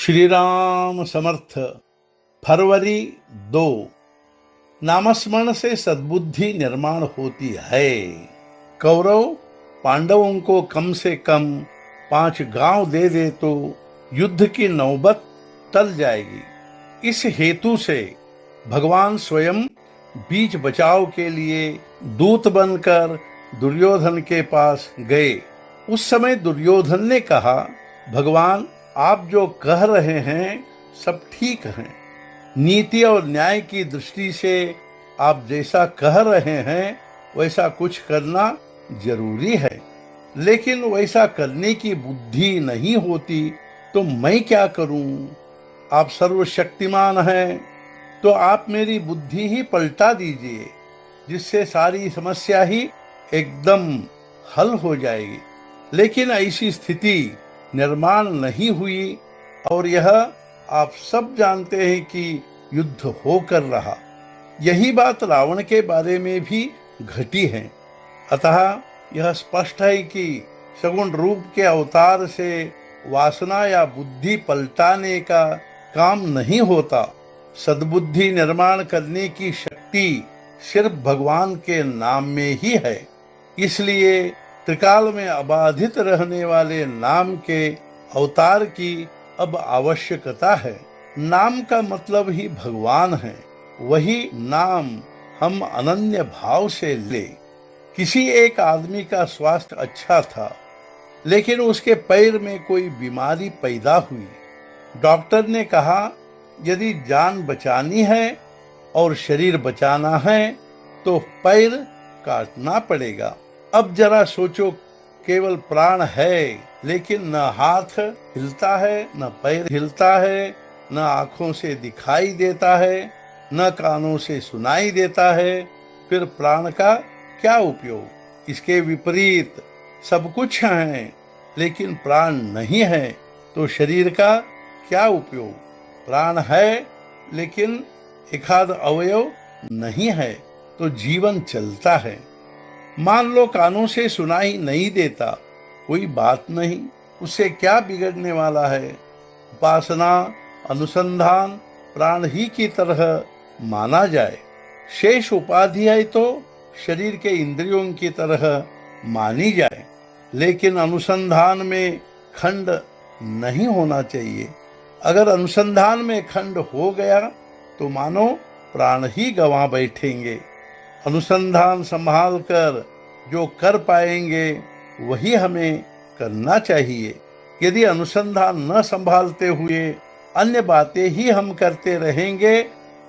श्री राम समर्थ। फरवरी 2। नामस्मरण से सद्बुद्धि निर्माण होती है। कौरव पांडवों को कम से कम 5 गांव दे दे तो युद्ध की नौबत टल जाएगी। इस हेतु से भगवान स्वयं बीच बचाव के लिए दूत बनकर दुर्योधन के पास गए। उस समय दुर्योधन ने कहा, भगवान आप जो कह रहे हैं सब ठीक है। नीति और न्याय की दृष्टि से आप जैसा कह रहे हैं वैसा कुछ करना जरूरी है, लेकिन वैसा करने की बुद्धि नहीं होती तो मैं क्या करूं? आप सर्वशक्तिमान हैं, तो आप मेरी बुद्धि ही पलटा दीजिए, जिससे सारी समस्या ही एकदम हल हो जाएगी। लेकिन ऐसी स्थिति निर्माण नहीं हुई और यह आप सब जानते हैं कि युद्ध होकर रहा। यही बात रावण के बारे में भी घटी है। अतः यह स्पष्ट है कि सगुण रूप के अवतार से वासना या बुद्धि पलटाने का काम नहीं होता। सद्बुद्धि निर्माण करने की शक्ति सिर्फ भगवान के नाम में ही है। इसलिए त्रिकाल में अबाधित रहने वाले नाम के अवतार की अब आवश्यकता है। नाम का मतलब ही भगवान है। वही नाम हम अनन्य भाव से ले। किसी एक आदमी का स्वास्थ्य अच्छा था, लेकिन उसके पैर में कोई बीमारी पैदा हुई। डॉक्टर ने कहा, यदि जान बचानी है और शरीर बचाना है तो पैर काटना पड़ेगा। अब जरा सोचो, केवल प्राण है लेकिन न हाथ हिलता है, न पैर हिलता है, न आंखों से दिखाई देता है, न कानों से सुनाई देता है, फिर प्राण का क्या उपयोग? इसके विपरीत सब कुछ है लेकिन प्राण नहीं है तो शरीर का क्या उपयोग? प्राण है लेकिन एकाध अवयव नहीं है तो जीवन चलता है। मान लो कानों से सुनाई नहीं देता, कोई बात नहीं, उससे क्या बिगड़ने वाला है? उपासना अनुसंधान प्राण ही की तरह माना जाए। शेष उपाधि है तो शरीर के इंद्रियों की तरह मानी जाए, लेकिन अनुसंधान में खंड नहीं होना चाहिए। अगर अनुसंधान में खंड हो गया तो मानो प्राण ही गंवा बैठेंगे। अनुसंधान संभाल कर जो कर पाएंगे वही हमें करना चाहिए। यदि अनुसंधान न संभालते हुए अन्य बातें ही हम करते रहेंगे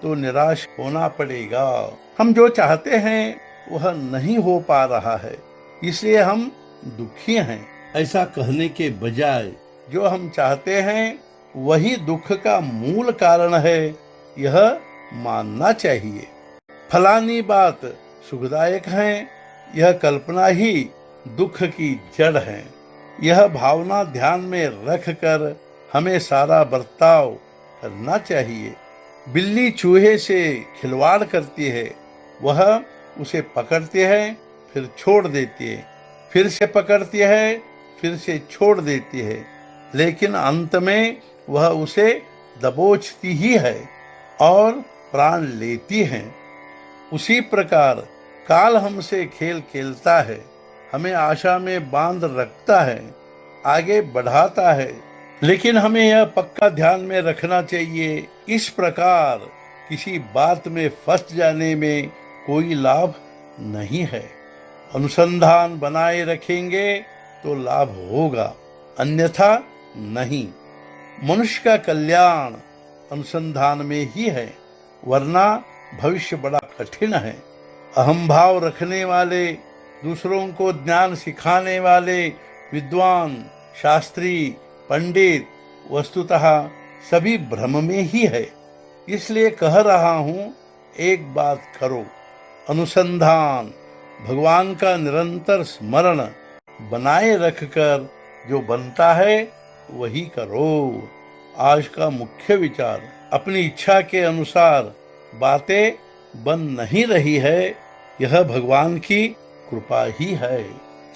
तो निराश होना पड़ेगा। हम जो चाहते हैं वह नहीं हो पा रहा है, इसलिए हम दुखी हैं। ऐसा कहने के बजाय जो हम चाहते हैं वही दुख का मूल कारण है, यह मानना चाहिए। फलानी बात सुखदायक है, यह कल्पना ही दुख की जड़ है। यह भावना ध्यान में रख कर हमें सारा बर्ताव करना चाहिए। बिल्ली चूहे से खिलवाड़ करती है, वह उसे पकड़ती है फिर छोड़ देती है, फिर से पकड़ती है फिर से छोड़ देती है, लेकिन अंत में वह उसे दबोचती ही है और प्राण लेती है। उसी प्रकार काल हमसे खेल खेलता है, हमें आशा में बांध रखता है, आगे बढ़ाता है, लेकिन हमें यह पक्का ध्यान में रखना चाहिए, इस प्रकार किसी बात में फंस जाने में कोई लाभ नहीं है। अनुसंधान बनाए रखेंगे तो लाभ होगा, अन्यथा नहीं। मनुष्य का कल्याण अनुसंधान में ही है, वरना भविष्य बड़ा कठिन है। अहम भाव रखने वाले, दूसरों को ज्ञान सिखाने वाले विद्वान, शास्त्री, पंडित वस्तुतः सभी भ्रम में ही है। इसलिए कह रहा हूँ, एक बात करो, अनुसंधान, भगवान का निरंतर स्मरण बनाए रखकर जो बनता है वही करो। आज का मुख्य विचार, अपनी इच्छा के अनुसार बातें बन नहीं रही है, यह भगवान की कृपा ही है।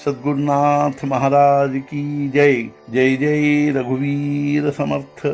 सद्गुरुनाथ महाराज की जय। जय जय रघुवीर समर्थ।